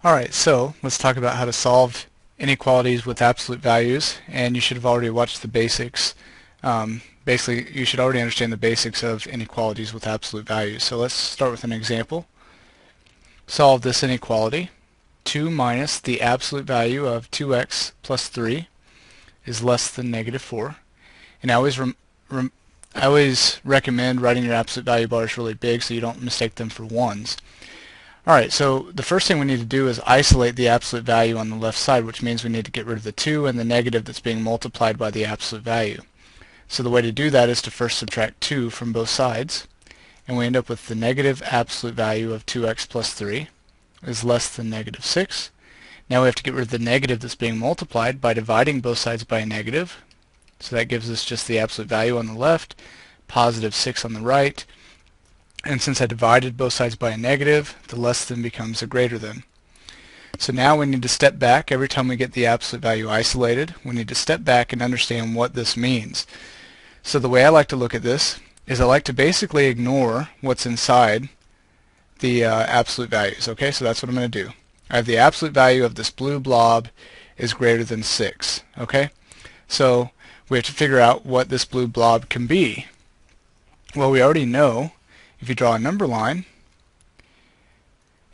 Alright, so let's talk about how to solve inequalities with absolute values, and you should have already watched the basics. Basically, you should already understand the basics of inequalities with absolute values. So let's start with an example. Solve this inequality. 2 minus the absolute value of 2x plus 3 is less than negative 4. And I always recommend writing your absolute value bars really big so you don't mistake them for ones. Alright, so the first thing we need to do is isolate the absolute value on the left side, which means we need to get rid of the 2 and the negative that's being multiplied by the absolute value. So the way to do that is to first subtract 2 from both sides, and we end up with the negative absolute value of 2x plus 3 is less than negative 6. Now we have to get rid of the negative that's being multiplied by dividing both sides by a negative. So that gives us just the absolute value on the left, positive 6 on the right. And since I divided both sides by a negative, the less than becomes a greater than. So now we need to step back. Every time we get the absolute value isolated, we need to step back and understand what this means. So the way I like to look at this is I like to basically ignore what's inside the absolute values. Okay, so that's what I'm going to do. I have the absolute value of this blue blob is greater than 6. Okay, so we have to figure out what this blue blob can be. Well, we already know if you draw a number line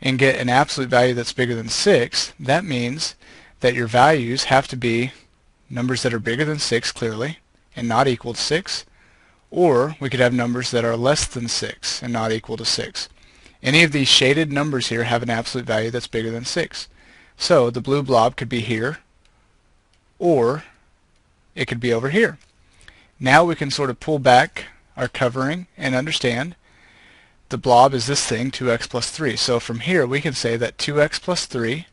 and get an absolute value that's bigger than 6, that means that your values have to be numbers that are bigger than 6 clearly and not equal to 6, or we could have numbers that are less than 6 and not equal to 6. Any of these shaded numbers here have an absolute value that's bigger than 6. So the blue blob could be here, or it could be over here. Now we can sort of pull back our covering and understand the blob is this thing, 2x plus 3. So from here we can say that 2x plus 3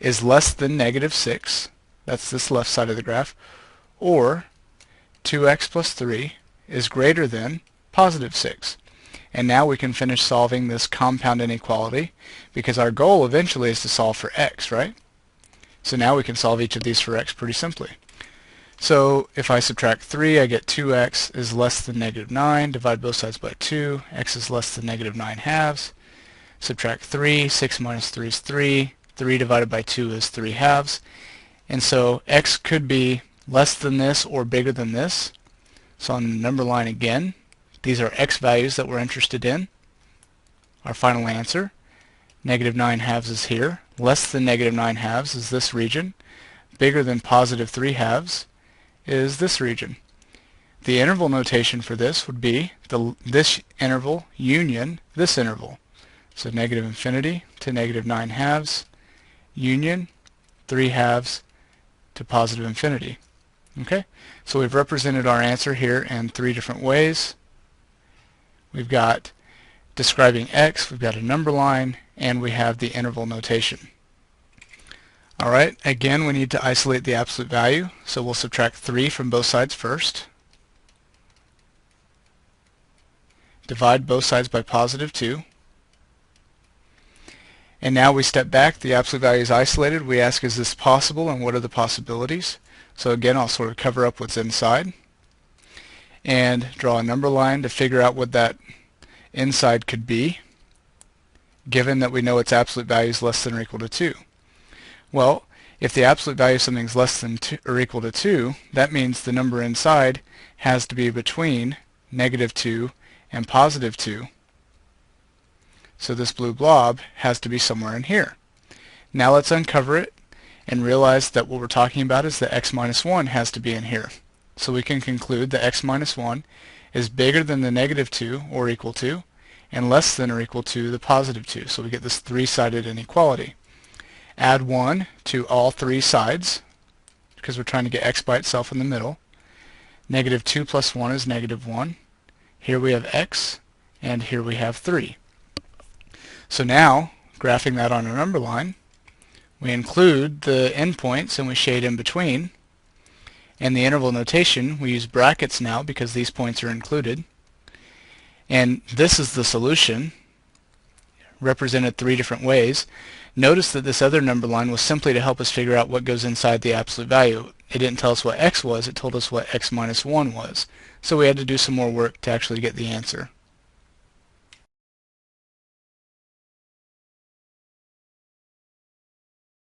is less than negative 6. That's this left side of the graph. Or 2x plus 3 is greater than positive 6. And now we can finish solving this compound inequality because our goal eventually is to solve for x, right? So now we can solve each of these for x pretty simply. So if I subtract 3, I get 2x is less than negative 9. Divide both sides by 2. X is less than negative 9 halves. Subtract 3. 6 minus 3 is 3. 3 divided by 2 is 3 halves. And so x could be less than this or bigger than this. So on the number line again, these are x values that we're interested in. Our final answer, negative 9 halves is here. Less than negative 9 halves is this region. Bigger than positive 3 halves is this region. The interval notation for this would be this interval union this interval. So negative infinity to negative 9 halves union 3 halves to positive infinity. Okay, so we've represented our answer here in 3 different ways. We've got describing x, we've got a number line, and we have the interval notation. Alright, again we need to isolate the absolute value, so we'll subtract 3 from both sides first. Divide both sides by positive 2. And now we step back, the absolute value is isolated, we ask is this possible and what are the possibilities? So again I'll sort of cover up what's inside and draw a number line to figure out what that inside could be, given that we know its absolute value is less than or equal to 2. Well, if the absolute value of something is less than 2 or equal to 2, that means the number inside has to be between negative 2 and positive 2. So this blue blob has to be somewhere in here. Now let's uncover it and realize that what we're talking about is that x minus 1 has to be in here. So we can conclude that x minus 1 is bigger than the negative 2 or equal to and less than or equal to the positive 2. So we get this three-sided inequality. Add 1 to all 3 sides because we're trying to get x by itself in the middle. Negative 2 plus 1 is negative 1. Here we have x and here we have 3. So now, graphing that on a number line, we include the endpoints and we shade in between. And the interval notation, we use brackets now because these points are included. And this is the solution, represented 3 different ways. Notice that this other number line was simply to help us figure out what goes inside the absolute value. It didn't tell us what x was, it told us what x minus 1 was. So we had to do some more work to actually get the answer.